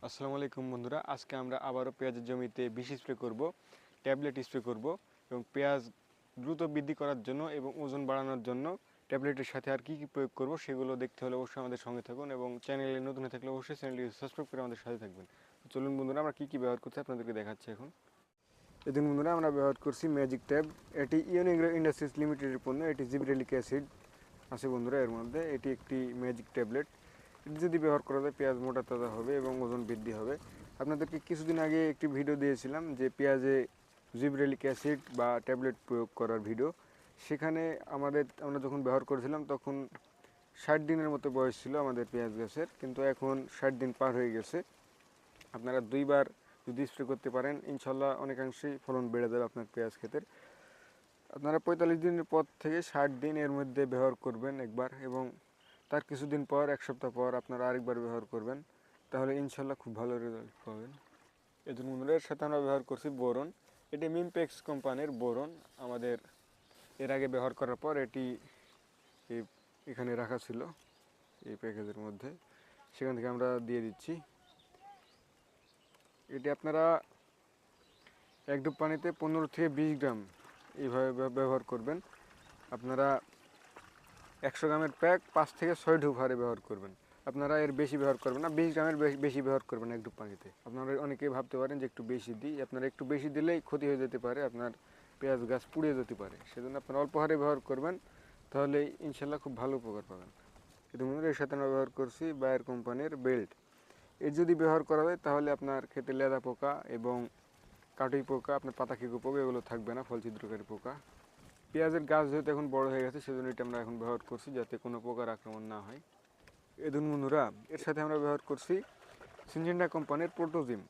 আসসালামু আলাইকুম বন্ধুরা, আজকে আমরা আবারও পেঁয়াজের জমিতে বিষ স্প্রে করব, ট্যাবলেট স্প্রে করব এবং পেঁয়াজ দ্রুত বৃদ্ধি করার জন্য এবং ওজন বাড়ানোর জন্য ট্যাবলেটের সাথে আর কী করব করব সেগুলো দেখতে হলে অবশ্যই আমাদের সঙ্গে থাকুন এবং চ্যানেলে নতুন হয়ে থাকলে অবশ্যই চ্যানেলটি সাবস্ক্রাইব করে আমাদের সাথে থাকবেন। চলুন বন্ধুরা, আমরা কী ব্যবহার করছি আপনাদেরকে দেখাচ্ছি এখন। এদিন বন্ধুরা আমরা ব্যবহার করছি ম্যাজিক ট্যাব। এটি ইউনিগ্রো ইন্ডাস্ট্রিজ লিমিটেডের পণ্য। এটি জিবরেলিক অ্যাসিড আছে বন্ধুরা এর মধ্যে। এটি একটি ম্যাজিক ট্যাবলেট। এটি যদি ব্যবহার করা যায় পেঁয়াজ মোটা তাজা হবে এবং ওজন বৃদ্ধি হবে। আপনাদেরকে কিছুদিন আগে একটি ভিডিও দিয়েছিলাম যে পেঁয়াজে জিবরেলিক অ্যাসিড বা ট্যাবলেট প্রয়োগ করার ভিডিও। সেখানে আমরা যখন ব্যবহার করেছিলাম তখন 60 দিনের মতো বয়স ছিল আমাদের পেঁয়াজ গাছের, কিন্তু এখন 60 দিন পার হয়ে গেছে। আপনারা দুইবার যদি স্প্রে করতে পারেন ইনশাল্লাহ অনেকাংশেই ফলন বেড়ে যাবে আপনার পেঁয়াজ ক্ষেতের। আপনারা 45 দিনের পর থেকে 60 দিন এর মধ্যে ব্যবহার করবেন একবার, এবং তার কিছুদিন পর 1 সপ্তাহ পর আপনারা আরেকবার ব্যবহার করবেন, তাহলে ইনশাল্লাহ খুব ভালো রেজাল্ট পাবেন। এজন্য বন্ধুরা এর সাথে আমরা ব্যবহার করছি বোরন। এটি মিমপেক্স কোম্পানির বোরন। আমাদের এর আগে ব্যবহার করার পর এটি এখানে রাখা ছিল এই প্যাকেজের মধ্যে, সেখান থেকে আমরা দিয়ে দিচ্ছি। এটি আপনারা এক ডুব পানিতে 15 থেকে 20 গ্রাম এইভাবে ব্যবহার করবেন। আপনারা 100 গ্রামের প্যাক 5 থেকে 6 ডুব হারে ব্যবহার করবেন। আপনারা এর বেশি ব্যবহার করবেন না, 20 গ্রামের বেশি ব্যবহার করবেন এক ডুব পানিতে। আপনারা অনেকেই ভাবতে পারেন যে একটু বেশি দিই, আপনারা একটু বেশি দিলেই ক্ষতি হয়ে যেতে পারে, আপনার পেঁয়াজ গাছ পুড়িয়ে যেতে পারে। সেজন্য আপনারা অল্প হারে ব্যবহার করবেন, তাহলে ইনশাল্লাহ খুব ভালো উপকার পাবেন। কিন্তু এর সাথে আমরা ব্যবহার করছি বায়ার কোম্পানির বেল্ট। এর যদি ব্যবহার করা হয় তাহলে আপনার ক্ষেতে লেদা পোকা এবং কাটুই পোকা, আপনার পাতা খেকো পোকা এগুলো থাকবে না, ফল ছিদ্রকারী পোকা। পেঁয়াজের গাছ যেহেতু এখন বড় হয়ে গেছে সেজন্য এটা আমরা এখন ব্যবহার করছি যাতে কোনো পোকার আক্রমণ না হয়। এদিন বন্ধুরা এর সাথে আমরা ব্যবহার করছি সিনজেন্টা কোম্পানির প্রোটোজিম।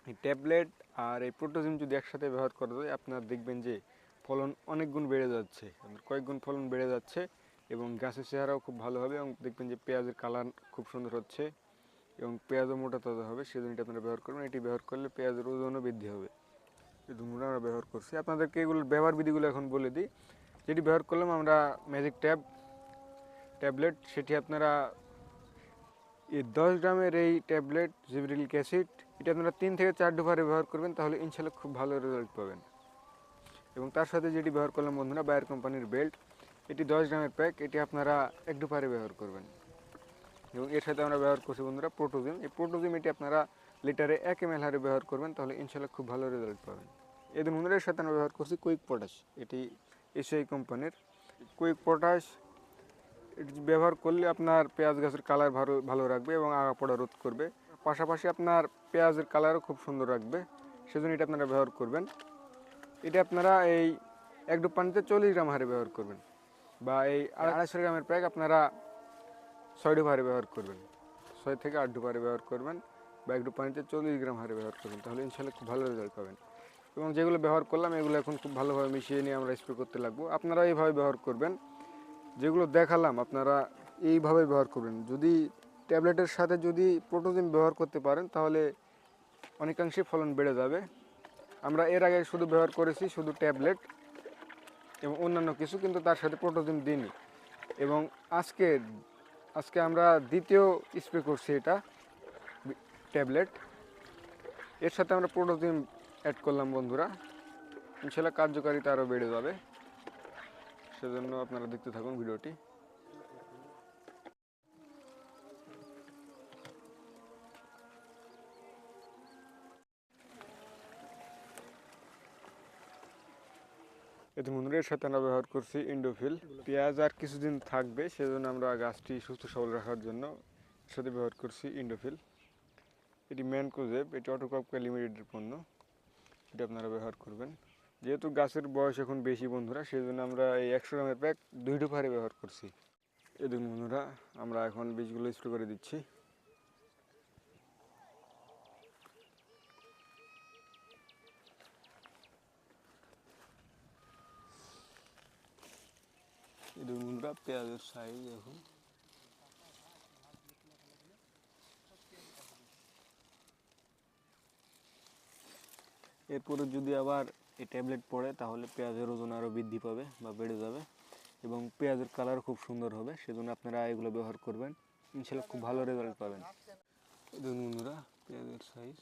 এই ট্যাবলেট আর এই প্রোটোজিম যদি একসাথে ব্যবহার করা যায় আপনারা দেখবেন যে ফলন অনেক গুণ বেড়ে যাচ্ছে, কয়েক গুণ ফলন বেড়ে যাচ্ছে এবং গাছের চেহারাও খুব ভালো হবে এবং দেখবেন যে পেঁয়াজের কালার খুব সুন্দর হচ্ছে এবং পেঁয়াজও মোটা তাজা হবে। সেজন্য এটা আপনারা ব্যবহার করবেন। এটি ব্যবহার করলে পেঁয়াজের ওজনও বৃদ্ধি হবে। এই দুগুলো আমরা ব্যবহার করছি। আপনাদেরকে এগুলোর ব্যবহার বিধিগুলো এখন বলে দিই। যেটি ব্যবহার করলাম আমরা ম্যাজিক ট্যাবলেট, সেটি আপনারা এই 10 গ্রামের এই ট্যাবলেট জিবরেলিক অ্যাসিড এটা আপনারা 3 থেকে 4 ডোভারে ব্যবহার করবেন, তাহলে ইনশাল্লাহ খুব ভালো রেজাল্ট পাবেন। এবং তার সাথে যেটি ব্যবহার করলাম বন্ধুরা বায়ার কোম্পানির বেল্ট, এটি 10 গ্রামের প্যাক, এটি আপনারা 1 ডোভারে ব্যবহার করবেন। এবং এর সাথে আমরা ব্যবহার করছি বন্ধুরা প্রোটোজিম। এই প্রোটোজিম এটি আপনারা লিটারে 1 ml হারে ব্যবহার করবেন, তাহলে ইনশাল্লাহ খুব ভালো রেজাল্ট পাবেন। এদের বন্ধুরা এর সাথে আমরা ব্যবহার করছি কুইক পটাশ। এটি এসআই কোম্পানির কুইক পটাশ। এটি ব্যবহার করলে আপনার পেঁয়াজ গাছের কালার ভালো রাখবে এবং আগা পড়া রোধ করবে, পাশাপাশি আপনার পেঁয়াজের কালারও খুব সুন্দর রাখবে। সেজন্য এটা আপনারা ব্যবহার করবেন। এটা আপনারা এই 1 ডুব পানিতে 40 গ্রাম হারে ব্যবহার করবেন, বা এই 250 গ্রামের প্যাক আপনারা 6 ডুব হারে ব্যবহার করবেন, 6 থেকে 8 ডুব হারে ব্যবহার করবেন, বা 1 ডুব পানিতে 40 গ্রাম হারে ব্যবহার করবেন, তাহলে ইনশাল্লাহ খুব ভালো রেজাল্ট পাবেন। এবং যেগুলো ব্যবহার করলাম এগুলো এখন খুব ভালোভাবে মিশিয়ে নিয়ে আমরা স্প্রে করতে লাগবো। আপনারা এইভাবে ব্যবহার করবেন, যেগুলো দেখালাম আপনারা এইভাবে ব্যবহার করবেন। যদি ট্যাবলেটের সাথে যদি প্রোটোজিম ব্যবহার করতে পারেন তাহলে অনেকাংশে ফলন বেড়ে যাবে। আমরা এর আগে শুধু ব্যবহার করেছি শুধু ট্যাবলেট এবং অন্যান্য কিছু, কিন্তু তার সাথে প্রোটোজিম দিইনি। এবং আজকে আমরা দ্বিতীয় স্প্রে করছি এটা ট্যাবলেট, এর সাথে আমরা প্রোটোজিম অ্যাড করলাম বন্ধুরা। ইনশাল্লাহ কার্যকারিতা আরও বেড়ে যাবে, সেজন্য আপনারা দেখতে থাকুন ভিডিওটি। এতে বন্ধুরা এর সাথে আমরা ব্যবহার করছি ইন্ডোফিল। পেঁয়াজ আর কিছুদিন থাকবে সেজন্য আমরা গাছটি সুস্থ সবল রাখার জন্য এর সাথে ব্যবহার করছি ইন্ডোফিল। এটি ম্যানকোজেব, এটি অটোক্রপ লিমিটেডের পণ্য। এটা আপনারা ব্যবহার করবেন। যেহেতু গাছের বয়স এখন বেশি বন্ধুরা, সেই জন্য আমরা এই 100 গ্রামের প্যাক 2 ডুব হারে ব্যবহার করছি। এই দেখুন বন্ধুরা আমরা এখন বীজগুলো স্প্রে করে দিচ্ছি। এই দেখুন বন্ধুরা পেঁয়াজের সাইজ এখন। এরপরে যদি আবার এই ট্যাবলেট পড়ে তাহলে পেঁয়াজের ওজন আরও বৃদ্ধি পাবে বা বেড়ে যাবে এবং পেঁয়াজের কালার খুব সুন্দর হবে। সেজন্য আপনারা এগুলো ব্যবহার করবেন, ইনশাল্লাহ খুব ভালো রেজাল্ট পাবেন। দেখুন বন্ধুরা এর সাইজ।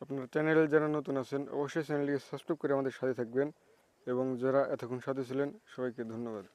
আপনার চ্যানেলে যারা নতুন আছেন অবশ্যই চ্যানেলটিকে সাবস্ক্রাইব করে আমাদের সাথে থাকবেন এবং যারা এতক্ষণ সাথে ছিলেন সবাইকে ধন্যবাদ।